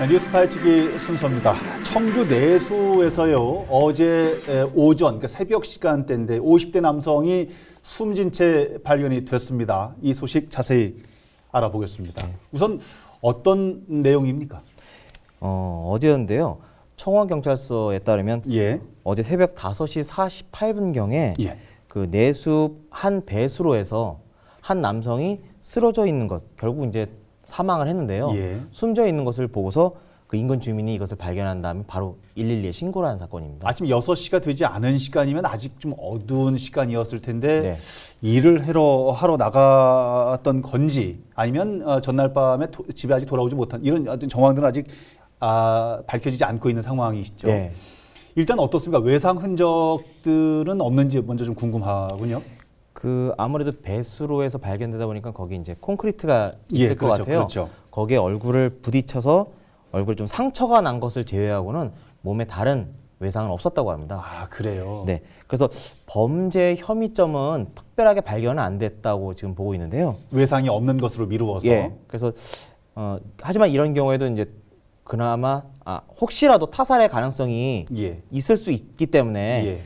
뉴스 파헤치기 순서입니다. 청주 내수에서요, 어제 오전, 그러니까 새벽 시간대인데 50대 남성이 숨진 채 발견이 됐습니다. 이 소식 자세히 알아보겠습니다. 우선 어떤 내용입니까? 어제였는데요. 청원경찰서에 따르면 어제 새벽 5시 48분경에 그 내수 한 배수로에서 한 남성이 쓰러져 있는 것, 결국 이제 사망을 했는데요. 숨져 있는 것을 보고서 그 인근 주민이 이것을 발견한 다음에 바로 112에 신고를 한 사건입니다. 아침 6시가 되지 않은 시간이면 아직 좀 어두운 시간이었을 텐데 일을 하러 나갔던 건지 아니면 전날 밤에 집에 아직 돌아오지 못한 이런 어떤 정황들은 아직 밝혀지지 않고 있는 상황이시죠. 일단 어떻습니까? 외상 흔적들은 없는지 먼저 좀 궁금하군요. 아무래도 배수로에서 발견되다 보니까 거기 이제 콘크리트가 있을 것 같아요. 거기에 얼굴을 부딪혀서 얼굴에 좀 상처가 난 것을 제외하고는 몸에 다른 외상은 없었다고 합니다. 아, 그래요? 네. 그래서 범죄 혐의점은 특별하게 발견은 안 됐다고 지금 보고 있는데요. 외상이 없는 것으로 미루어서. 그래서 하지만 이런 경우에도 이제 그나마 혹시라도 타살의 가능성이 있을 수 있기 때문에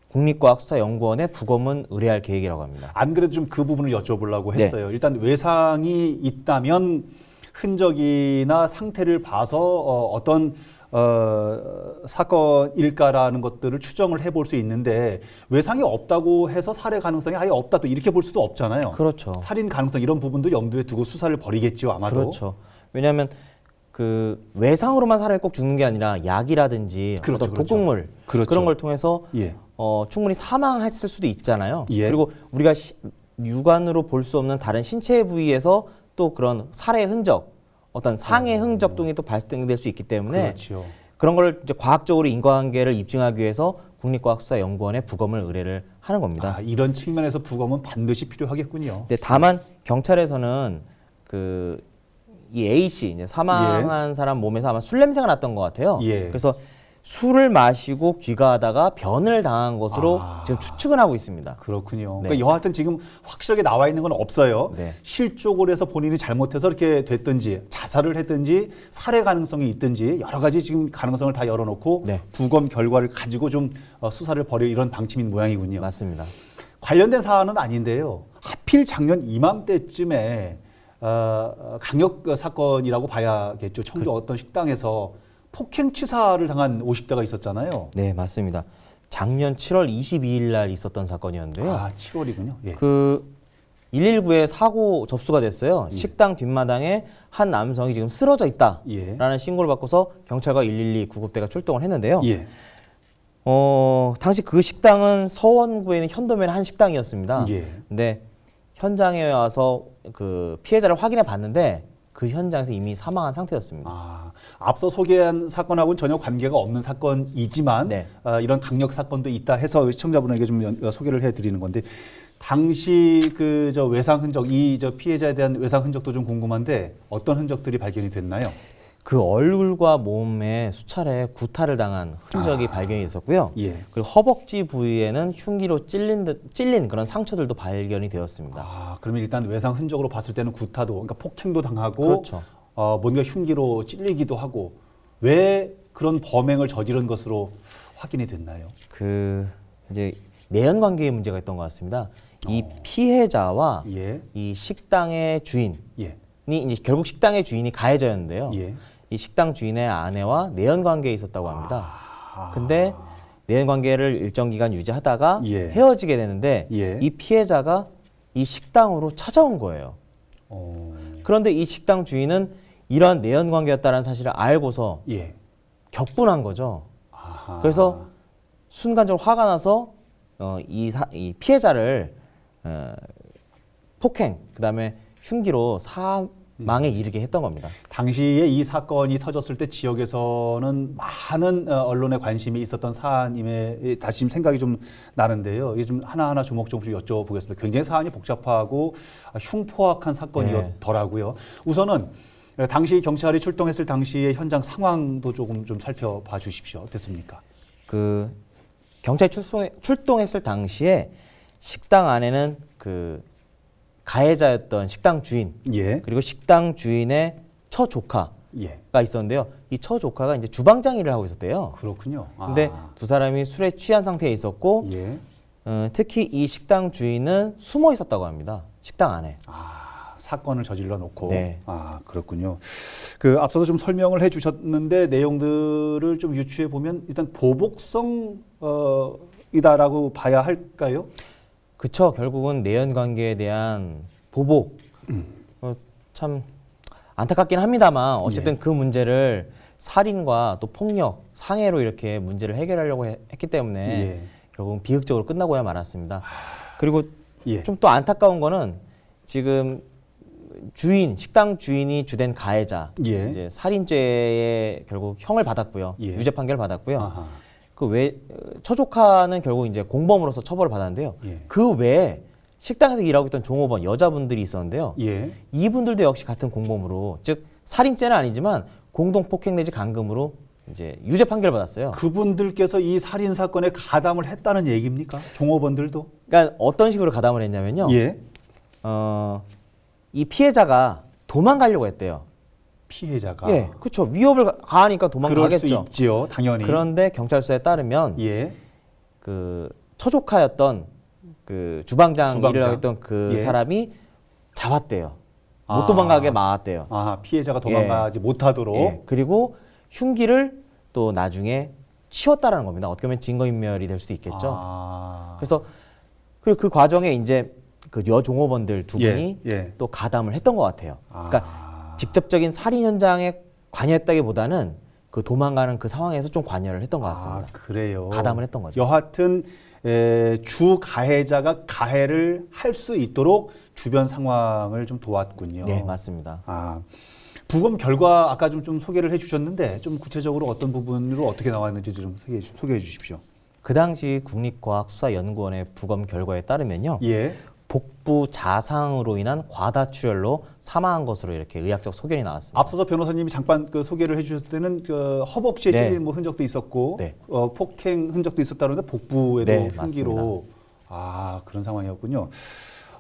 국립과학수사연구원에 부검은 의뢰할 계획이라고 합니다. 안 그래도 좀 그 부분을 여쭤보려고 했어요. 일단 외상이 있다면 흔적이나 상태를 봐서 어떤 사건일까라는 것들을 추정을 해볼 수 있는데 외상이 없다고 해서 살해 가능성이 아예 없다 또 이렇게 볼 수도 없잖아요. 그렇죠. 살인 가능성 이런 부분도 염두에 두고 수사를 벌이겠죠, 아마도. 그렇죠. 왜냐하면 그 외상으로만 사람이 꼭 죽는 게 아니라 약이라든지 어떤 독극물 그런 걸 통해서 충분히 사망했을 수도 있잖아요. 그리고 우리가 육안으로 볼 수 없는 다른 신체 부위에서 또 그런 살해 흔적, 어떤 상해 흔적 등이 또 발생될 수 있기 때문에 그런 걸 이제 과학적으로 인과관계를 입증하기 위해서 국립과학수사연구원에 부검을 의뢰를 하는 겁니다. 이런 측면에서 부검은 반드시 필요하겠군요. 다만 경찰에서는 이 A 씨 이제 사망한 사람 몸에서 아마 술 냄새가 났던 것 같아요. 그래서 술을 마시고 귀가하다가 변을 당한 것으로 지금 추측은 하고 있습니다. 그렇군요. 그러니까 여하튼 지금 확실하게 나와 있는 건 없어요. 실족을 해서 본인이 잘못해서 이렇게 됐든지 자살을 했든지 살해 가능성이 있든지 여러 가지 지금 가능성을 다 열어놓고 부검 결과를 가지고 좀 수사를 벌여 이런 방침인 모양이군요. 맞습니다. 관련된 사안은 아닌데요. 하필 작년 이맘때쯤에 강력 사건이라고 봐야겠죠. 청주 어떤 식당에서 폭행치사를 당한 50대가 있었잖아요. 네, 맞습니다. 작년 7월 22일 날 있었던 사건이었는데요. 7월이군요. 그 119에 사고 접수가 됐어요. 식당 뒷마당에 한 남성이 지금 쓰러져 있다라는 신고를 받고서 경찰과 112 구급대가 출동을 했는데요. 당시 그 식당은 서원구에 있는 현도면의 한 식당이었습니다. 근데 현장에 와서 그 피해자를 확인해 봤는데 그 현장에서 이미 사망한 상태였습니다. 앞서 소개한 사건하고는 전혀 관계가 없는 사건이지만 이런 강력 사건도 있다 해서 시청자분에게 좀 소개를 해드리는 건데 당시 저 외상 흔적, 저 피해자에 대한 외상 흔적도 좀 궁금한데 어떤 흔적들이 발견이 됐나요? 그 얼굴과 몸에 수차례 구타를 당한 흔적이 발견이 됐었고요. 그리고 허벅지 부위에는 흉기로 찔린 그런 상처들도 발견이 되었습니다. 그러면 일단 외상 흔적으로 봤을 때는 구타도, 그러니까 폭행도 당하고 뭔가 흉기로 찔리기도 하고 왜 그런 범행을 저지른 것으로 확인이 됐나요? 이제 내연 관계의 문제가 있던 것 같습니다. 이 피해자와 이 식당의 주인이 이제 결국 식당의 주인이 가해자였는데요. 이 식당 주인의 아내와 내연 관계에 있었다고 합니다. 근데 내연 관계를 일정 기간 유지하다가 헤어지게 되는데 이 피해자가 이 식당으로 찾아온 거예요. 그런데 이 식당 주인은 이러한 내연 관계였다는 사실을 알고서 격분한 거죠. 그래서 순간적으로 화가 나서 이 피해자를 폭행, 그다음에 흉기로 사망에 이르게 했던 겁니다. 당시에 이 사건이 터졌을 때 지역에서는 많은 언론의 관심이 있었던 사안임에 다시 생각이 좀 나는데요. 이게 좀 하나하나 조목조목 여쭤보겠습니다. 굉장히 사안이 복잡하고 흉포악한 사건이었더라고요. 우선은 당시 경찰이 출동했을 당시의 현장 상황도 조금 좀 살펴봐 주십시오. 어땠습니까? 경찰이 출동했을 당시에 식당 안에는 가해자였던 식당 주인 그리고 식당 주인의 처조카 예. 있었는데요. 이 처조카가 이제 주방장 일을 하고 있었대요. 그렇군요. 근데 두 사람이 술에 취한 상태에 있었고 예. 특히 이 식당 주인은 숨어 있었다고 합니다. 식당 안에. 사건을 저질러 놓고. 네. 그렇군요. 그 앞서도 좀 설명을 해주셨는데 내용들을 좀 유추해 보면 일단 보복성 이다라고 봐야 할까요? 그쵸. 결국은 내연 관계에 대한 보복. 참 안타깝긴 합니다만 어쨌든 예. 그 문제를 살인과 또 폭력, 상해로 이렇게 문제를 해결하려고 했기 때문에 예. 결국은 비극적으로 끝나고야 말았습니다. 그리고 예. 좀 또 안타까운 거는 지금 식당 주인이 주된 가해자, 예. 이제 살인죄에 결국 형을 받았고요. 예. 유죄 판결을 받았고요. 아하. 그 외 처조카는 결국 이제 공범으로서 처벌을 받았는데요. 예. 그 외에 식당에서 일하고 있던 종업원 여자분들이 있었는데요. 예. 이분들도 역시 같은 공범으로, 즉 살인죄는 아니지만 공동 폭행 내지 감금으로 이제 유죄 판결을 받았어요. 그분들께서 이 살인 사건에 가담을 했다는 얘기입니까? 종업원들도? 그러니까 어떤 식으로 가담을 했냐면요. 예. 이 피해자가 도망가려고 했대요. 피해자가. 예, 그렇죠. 위협을 가하니까 그럴 수 도망가겠죠. 있지요, 당연히. 그런데 경찰서에 따르면 예. 그 처조카였던 그 주방장 일을 주방장. 하고 있던 그 예. 사람이 잡았대요. 못 도망가게 막았대요. 피해자가 도망가지 못하도록. 예, 그리고 흉기를 또 나중에 치웠다라는 겁니다. 어떻게 보면 증거인멸이 될 수도 있겠죠. 그래서 그리고 그 과정에 이제 그 여종업원들 두 분이 예. 또 가담을 했던 것 같아요. 그러니까 직접적인 살인 현장에 관여했다기보다는 그 도망가는 그 상황에서 좀 관여를 했던 것 같습니다. 그래요. 가담을 했던 거죠. 여하튼 주 가해자가 가해를 할 수 있도록 주변 상황을 좀 도왔군요. 네, 맞습니다. 부검 결과 아까 좀 소개를 해주셨는데 좀 구체적으로 어떤 부분으로 어떻게 나왔는지 좀 소개해 주십시오. 그 당시 국립과학수사연구원의 부검 결과에 따르면요. 예. 복부 자상으로 인한 과다출혈로 사망한 것으로 이렇게 의학적 소견이 나왔습니다. 앞서서 변호사님이 잠깐 그 소개를 해주셨을 때는 그 허벅지에 찔린 뭐 흔적도 있었고 네. 폭행 흔적도 있었다는데 복부에도 네, 흉기로 그런 상황이었군요.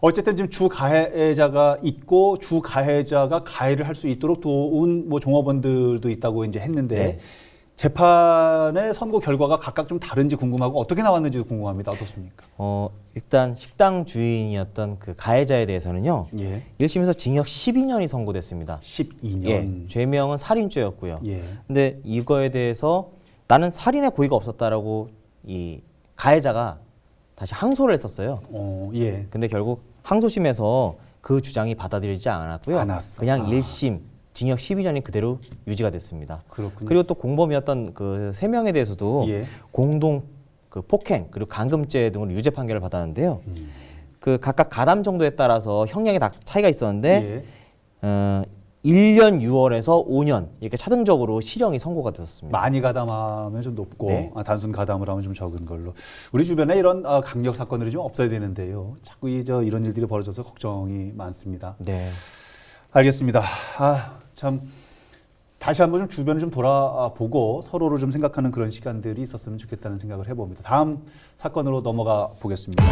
어쨌든 지금 주 가해자가 있고 주 가해자가 가해를 할 수 있도록 도운 뭐 종업원들도 있다고 이제 했는데 네. 재판의 선고 결과가 각각 좀 다른지 궁금하고 어떻게 나왔는지도 궁금합니다. 어떻습니까? 일단 식당 주인이었던 그 가해자에 대해서는요. 예. 1심에서 징역 12년이 선고됐습니다. 12년. 예, 죄명은 살인죄였고요. 예. 근데 이거에 대해서 나는 살인의 고의가 없었다라고 이 가해자가 다시 항소를 했었어요. 예. 근데 결국 항소심에서 그 주장이 받아들이지 않았고요. 그냥 1심 징역 12년이 그대로 유지가 됐습니다. 그렇군요. 그리고 또 공범이었던 그 3명에 대해서도 예. 공동 그 폭행 그리고 감금죄 등으로 유죄 판결을 받았는데요. 그 각각 가담 정도에 따라서 형량이 다 차이가 있었는데 1년 6월에서 5년 이렇게 차등적으로 실형이 선고가 됐었습니다. 많이 가담하면 좀 높고 네. 단순 가담을 하면 좀 적은 걸로. 우리 주변에 이런 강력 사건들이 좀 없어야 되는데요. 자꾸 이런 일들이 벌어져서 걱정이 많습니다. 네. 알겠습니다. 참 다시 한번 좀 주변을 좀 돌아보고 서로를 좀 생각하는 그런 시간들이 있었으면 좋겠다는 생각을 해봅니다. 다음 사건으로 넘어가 보겠습니다.